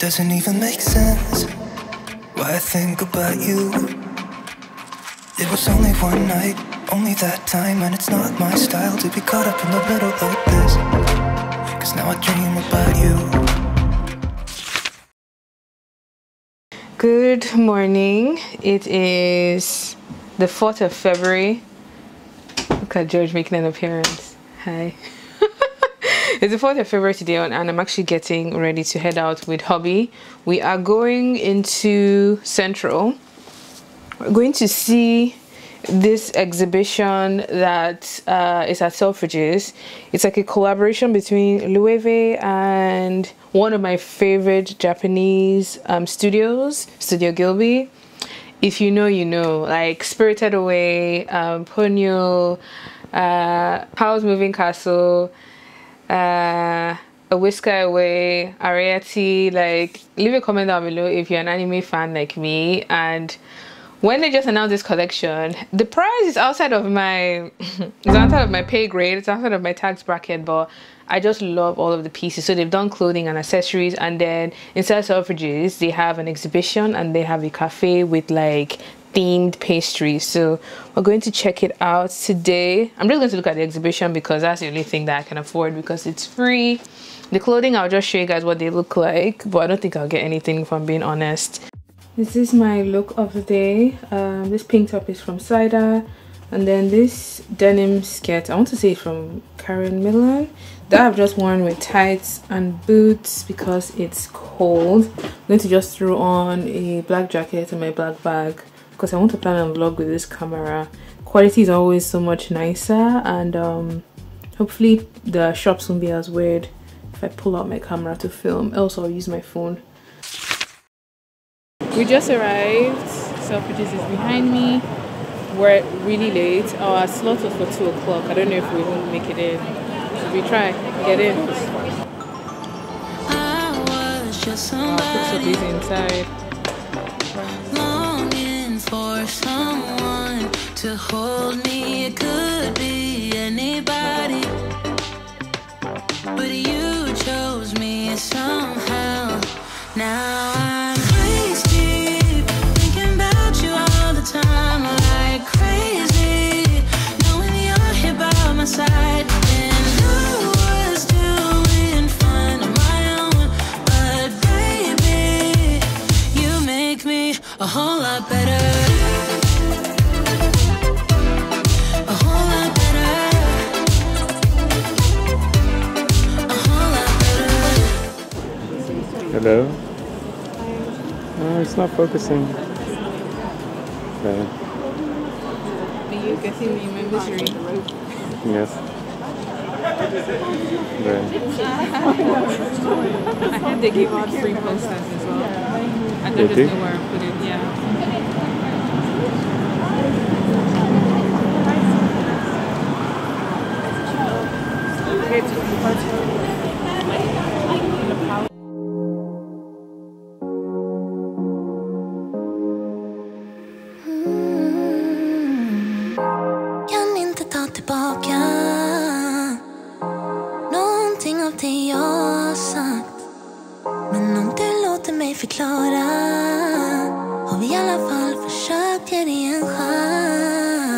doesn't even make sense why I think about you. It was only one night, only that time, and it's not my style to be caught up in the middle like this, 'cause now I dream about you. Good morning. It is the 4th of February. Look at George making an appearance. Hi. It's the 4th of February today, and I'm actually getting ready to head out with hubby. We are going into Central. We're going to see this exhibition that is at Selfridges. It's like a collaboration between Loewe and one of my favorite Japanese studios, Studio Gilby. If you know, you know, like Spirited Away, Ponyo, Howl's Moving Castle, A Whisker Away, Ariete. Like, leave a comment down below if you're an anime fan like me. And when they just announced this collection, the price is outside of my it's outside of my pay grade, it's outside of my tax bracket, but I just love all of the pieces. So they've done clothing and accessories, and then inside Selfridges they have an exhibition and they have a cafe with like themed pastries. So we're going to check it out today. I'm just going to look at the exhibition because that's the only thing that I can afford because it's free. The clothing, I'll just show you guys what they look like, but I don't think I'll get anything, if I'm being honest. This is my look of the day. This pink top is from Cider, and then this denim skirt, I want to say it's from Karen Millen, that I've just worn with tights and boots because it's cold. I'm going to just throw on a black jacket and my black bag because I want to plan a vlog with this camera. Quality is always so much nicer, and hopefully the shops won't be as weird if I pull out my camera to film, else I'll use my phone. We just arrived. Selfridges is behind me. We're really late. Our slot was for 2 o'clock. I don't know if we won't make it in. Should we try? Get in. Put some these inside. Longing for someone to hold me. It could be anybody, but you chose me somehow. Now I'm waist deep, thinking about you all the time, like crazy, knowing you're here by my side. And I was doing fine on my own, but baby, you make me a whole lot better. A whole lot better. A whole lot better. Hello? Oh, it's not focusing. Okay. Are you getting me my misery? Yes. Okay. I heard they give out free posters as well. I don't just know where I put it, yeah. Kan inte ta tillbaka någonting av det jag sagt, men om du låter mig förklara har vi i alla fall försökt ge dig en chans.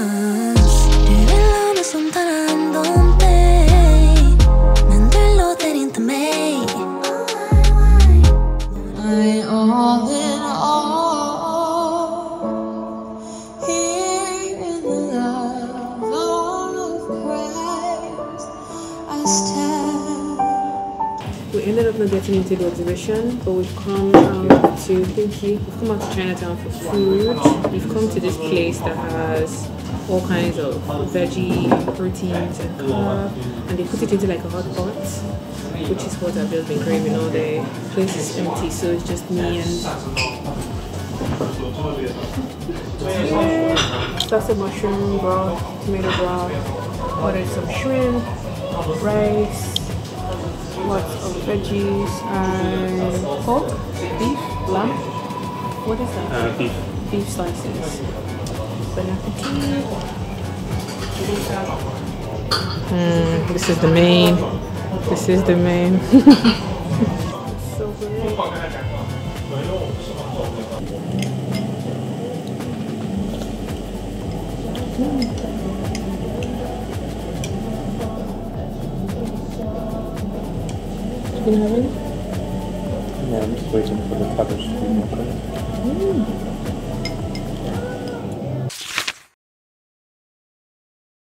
Du vill ha någon som tar hand om dig, men du låter inte mig. I all in all here in the love of Christ I stand. We ended up not getting into the exhibition, but we've come out to we've come out to Chinatown for food. We've come to this place that has all kinds of veggie, proteins, and carb, and they put it into like a hot pot, which is what I've just been craving all day. The place is empty, so it's just me and salsa mushroom broth, tomato broth, ordered some shrimp, rice, lots of veggies, and pork, beef, lamb. What is that? Beef. Beef slices. Bon appetit. This is the main. This is the main. So good. Chicken heaven? Yeah, I'm just waiting for the cabbage to be more cooked.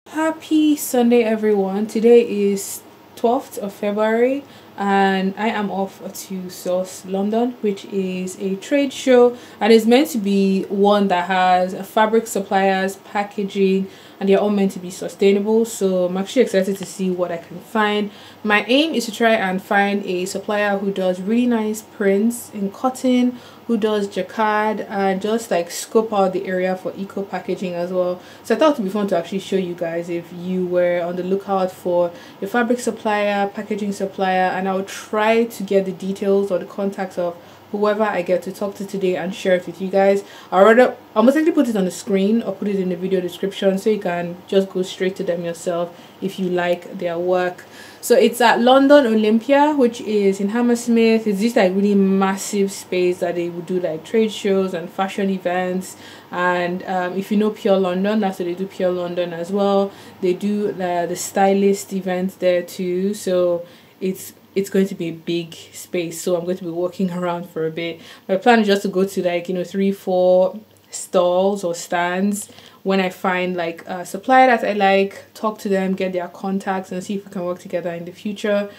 Happy Sunday, everyone. Today is 12th of February and I am off to Selfridges London, which is a trade show and is meant to be one that has fabric suppliers, packaging, and they're all meant to be sustainable. So I'm actually excited to see what I can find. My aim is to try and find a supplier who does really nice prints in cotton, who does jacquard, and just like scope out the area for eco packaging as well. So I thought it would be fun to actually show you guys if you were on the lookout for a fabric supplier, packaging supplier, and I'll try to get the details or the contacts of whoever I get to talk to today and share it with you guys. I'll most likely put it on the screen or put it in the video description so you can just go straight to them yourself if you like their work. So it's at London Olympia, which is in Hammersmith. It's this like really massive space that they would do like trade shows and fashion events. And if you know Pure London, that's what they do. Pure London as well. They do the stylist events there too. So it's going to be a big space, so I'm going to be walking around for a bit. My plan is just to go to like 3-4 stalls or stands when I find like a supplier that I like, talk to them, get their contacts, and see if we can work together in the future.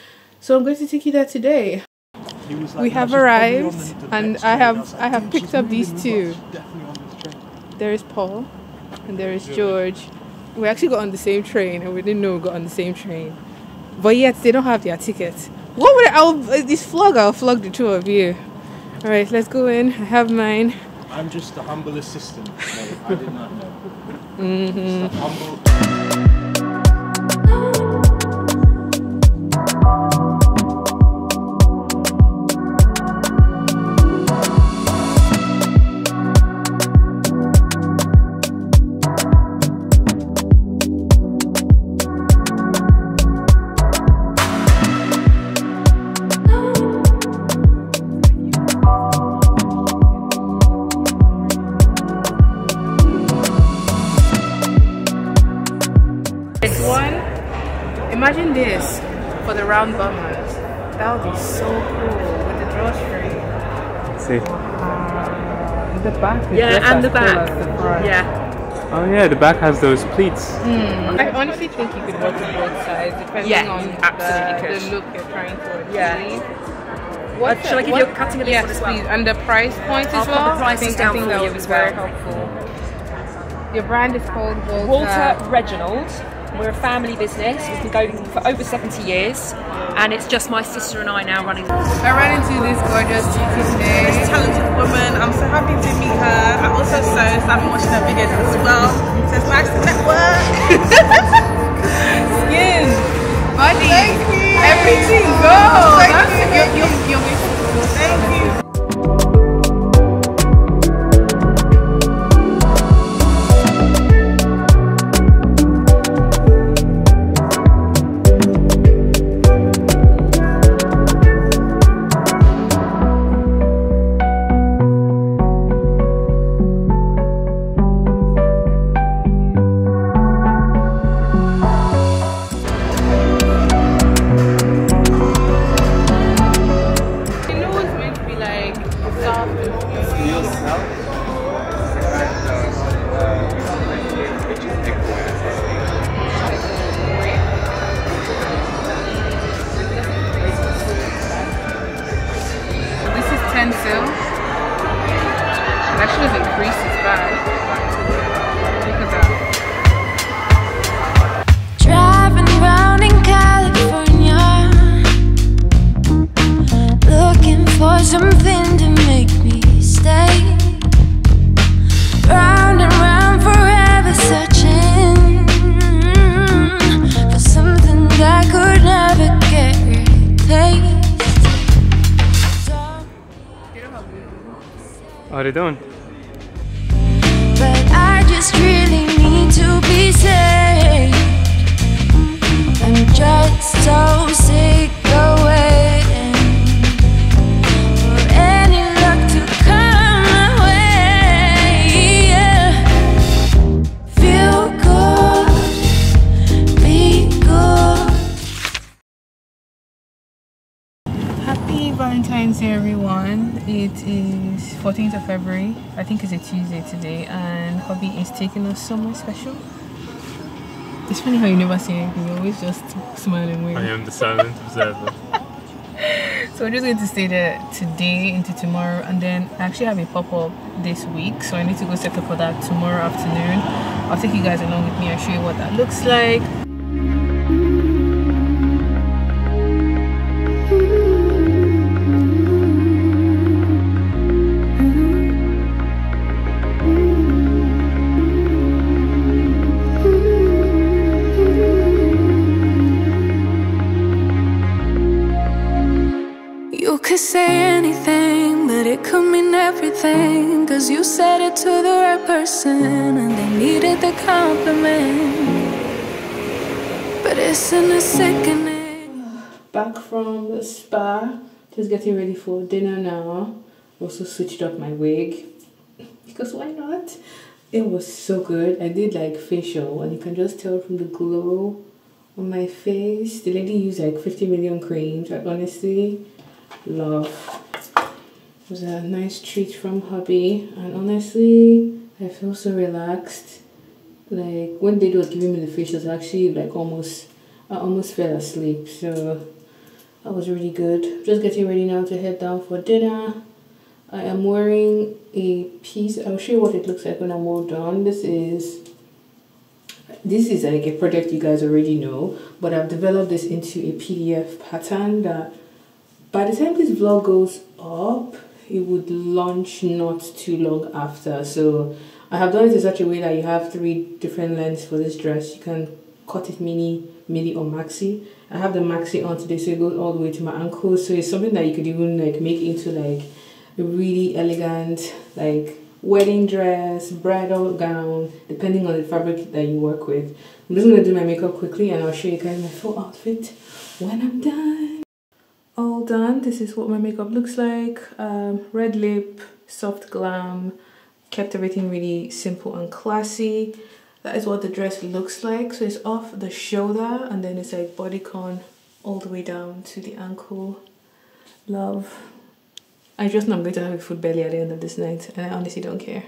So I'm going to take you there today. We have arrived and I have picked up these two. There is Paul and there is George. We actually got on the same train and we didn't know we got on the same train, but yet they don't have their tickets. What would I'll flog the two of you. All right, let's go in. I have mine. I'm just the humble assistant. No, I did not know. Mm-hmm. Just the humble. Imagine this for the round bummers. That would be so cool with the drawstring. See? The back is and the back. Yeah. Oh yeah, the back has those pleats. I honestly think you could work with both sides depending on the look you're trying to achieve. Shall I give you a cutting of this one as well? Please. And the price point as well. I'll put the prices down for you as well. Very helpful. Your brand is called Walter Reginald. We're a family business. We've been going for over 70 years, and it's just my sister and I now running. I ran into this gorgeous chick today. This talented woman. I'm so happy to meet her. I also sew, so I've been watching her videos as well. So it's nice to network. Skin, body, Thank you. everything goes. Thank you. Thank you. Actually, the grease is bad. Look at that. Driving around in California, looking for something to make me stay. Round and round forever, searching for something that could never get replaced. Oh, they don't. But I just really need to be saved. I'm just so sick of waiting for Hey everyone, it is 14th of February. I think it's a Tuesday today, and hubby is taking us somewhere special. It's funny how you never say anything, you always just smile and wave. I am the silent observer. So we're just going to stay there today into tomorrow, and then I actually have a pop-up this week, so I need to go set up for that tomorrow afternoon. I'll take you guys along with me and show you what that looks like. You could say anything, but it could mean everything. Cause you said it to the right person and they needed the compliment. But isn't it sickening? Back from the spa, just getting ready for dinner now. Also switched up my wig, because why not? It was so good. I did like facial, and you can just tell from the glow on my face. The lady used like 50 million creams. I honestly love. It was a nice treat from hubby, and honestly I feel so relaxed. Like when they was giving me the facials, actually like I almost fell asleep, so that was really good. Just getting ready now to head down for dinner. I am wearing a piece. I'll show you what it looks like when I'm all done. This is like a product you guys already know, but I've developed this into a PDF pattern that by the time this vlog goes up, it would launch not too long after. So I have done it in such a way that you have 3 different lengths for this dress. You can cut it mini, or maxi. I have the maxi on today, so it goes all the way to my ankles. So it's something that you could even like make into like a really elegant like wedding dress, bridal gown, depending on the fabric that you work with. I'm just gonna do my makeup quickly, and I'll show you guys my full outfit when I'm done. All done. This is what my makeup looks like. Red lip, soft glam, kept everything really simple and classy. That is what the dress looks like. So it's off the shoulder, and then it's like bodycon all the way down to the ankle. Love. I just know I'm going to have a food belly at the end of this night, and I honestly don't care.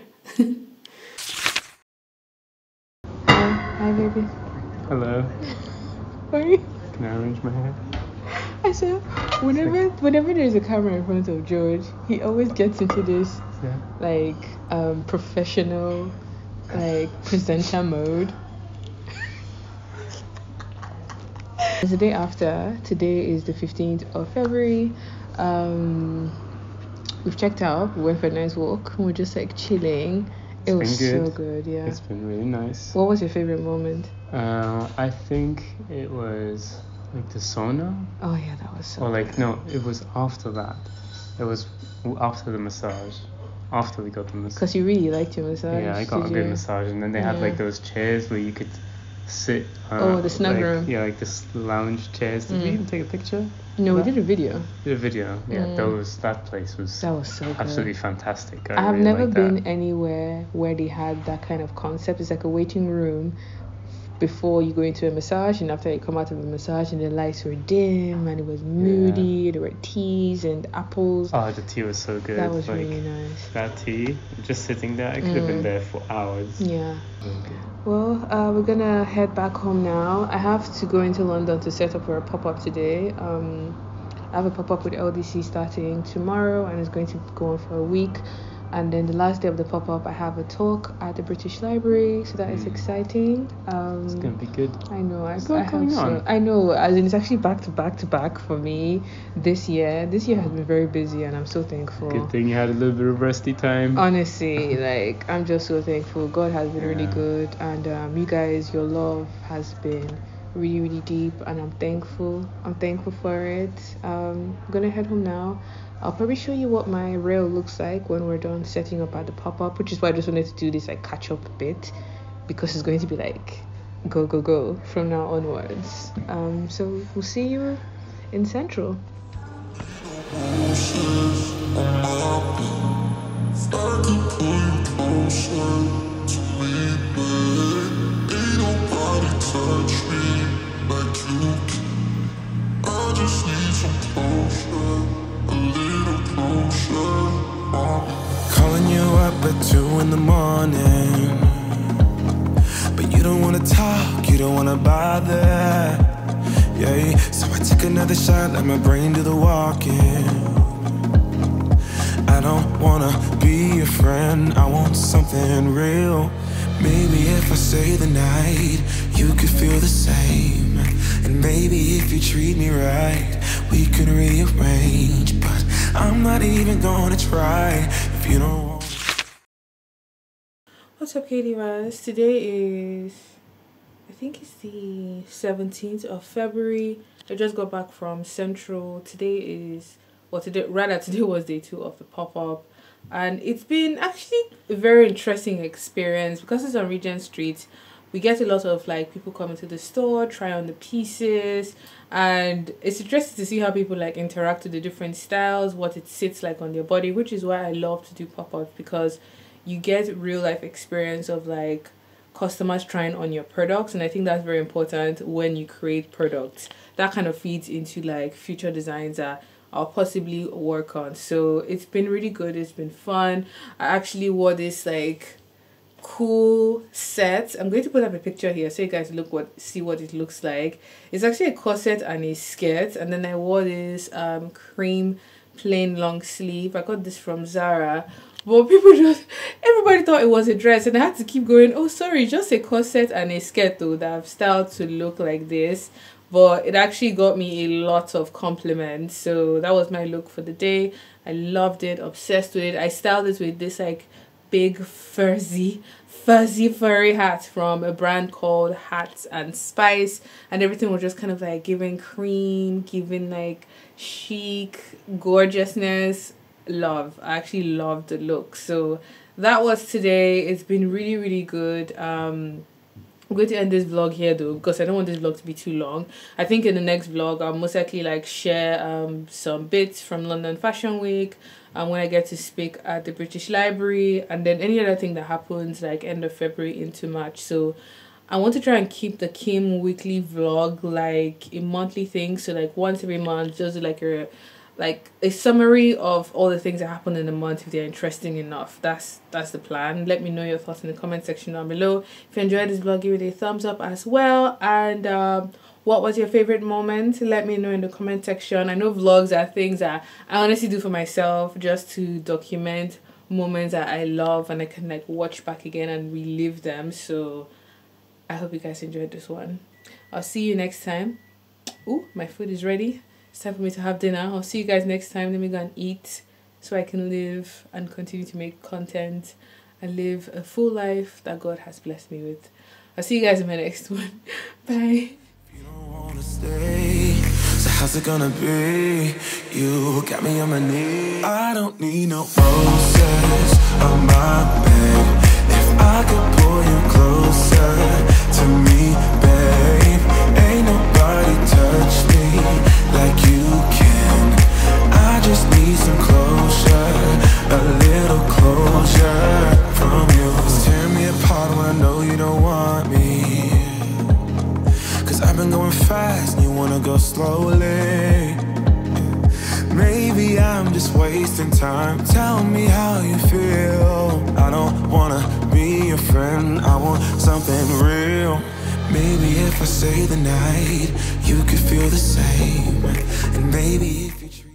Hi baby. Hello. How are you? Can I arrange my hair? I said, whenever there's a camera in front of George, he always gets into this like professional like presenter mode. It's the day after. Today is the 15th of February. We've checked out. We went for a nice walk. We're just like chilling. It was so good. Yeah, it's been really nice. What was your favorite moment? I think it was like the sauna. Oh yeah, that was so or like no, it was after that. It was after the massage. After we got the massage. Because you really liked your massage. Yeah, I got a good massage, and then they had like those chairs where you could sit. The snug room. Yeah, like this lounge chairs. Did we even take a picture? No, we did a video. Yeah, that place was so good. Absolutely fantastic. I have never been anywhere where they had that kind of concept. It's like a waiting room before you go into a massage, and after you come out of the massage, and the lights were dim and it was moody. There were teas and apples. Oh, the tea was so good. That was really nice. That tea, just sitting there, I could have been there for hours. Yeah. Okay. Well, we're gonna head back home now. I have to go into London to set up for a pop-up today. I have a pop-up with LDC starting tomorrow, and it's going to go on for a week. And then the last day of the pop-up, I have a talk at the British Library, so that is exciting. It's gonna be good. I know. I know. As in, it's actually back to back for me this year. This year has been very busy, and I'm so thankful. Good thing you had a little bit of resty time. Honestly, like I'm just so thankful. God has been really good, and you guys, your love has been really, really deep, and I'm thankful. I'm thankful for it. I'm gonna head home now. I'll probably show you what my rail looks like when we're done setting up at the pop-up, which is why I just wanted to do this like catch-up bit, because it's going to be like go from now onwards. So we'll see you in Central. I just need some closure, a little Calling you up at 2 in the morning, but you don't wanna talk, you don't wanna bother. Yeah, so I take another shot, let my brain do the walking. I don't wanna be your friend, I want something real. Maybe if I stay the night, you could feel the same. And maybe if you treat me right, we could rearrange. But I'm not even gonna try if you don't want. What's up, Katie Raz? Today is, I think it's the 17th of February. I just got back from Central. Today is, well, today was day 2 of the pop-up. And it's been actually a very interesting experience because it's on Regent Street. We get a lot of like people coming to the store, try on the pieces, and it's interesting to see how people like interact with the different styles, what it sits like on their body, which is why I love to do pop-ups, because you get real life experience of like customers trying on your products, and I think that's very important when you create products. That kind of feeds into like future designs that I'll possibly work on. So it's been really good, it's been fun. I actually wore this like cool set. I'm going to put up a picture here so you guys see what it looks like. It's actually a corset and a skirt, and then I wore this cream plain long sleeve. I got this from Zara, but everybody thought it was a dress, and I had to keep going, oh sorry, just a corset and a skirt though that I've styled to look like this. But it actually got me a lot of compliments, so that was my look for the day. I loved it, obsessed with it. I styled it with this like big fuzzy furry hat from a brand called Hats and Spice, and everything was just kind of like giving cream, giving like chic gorgeousness. Love. I actually loved the look. So that was today. It's been really, really good. I'm going to end this vlog here though, because I don't want this vlog to be too long. I think in the next vlog I'll most likely like share some bits from London Fashion Week, when I get to speak at the British Library, and then any other thing that happens like end of February into March. So I want to try and keep the Kim weekly vlog like a monthly thing, so like once every month, just like a summary of all the things that happened in the month if they're interesting enough. That's the plan. Let me know your thoughts in the comment section down below. If you enjoyed this vlog, give it a thumbs up as well. And what was your favorite moment? Let me know in the comment section. I know vlogs are things that I honestly do for myself, just to document moments that I love and I can like watch back again and relive them. So I hope you guys enjoyed this one. I'll see you next time. Ooh, my food is ready. It's time for me to have dinner. I'll see you guys next time. Let me go and eat so I can live and continue to make content and live a full life that God has blessed me with. I'll see you guys in my next one. Bye. You don't wanna stay, so how's it gonna be? You got me on my knees. I don't need no roses on my bed. If I could pull you closer to me, babe, ain't nobody touch me like you can. I just need some closure, a little closure from you. Just tear me apart when I know you don't want me, 'cause I've been going fast and you wanna go slowly. Maybe I'm just wasting time. Tell me how you feel. I don't wanna be your friend, I want something real. Maybe if I stay the night, you could feel the same. And maybe if you treat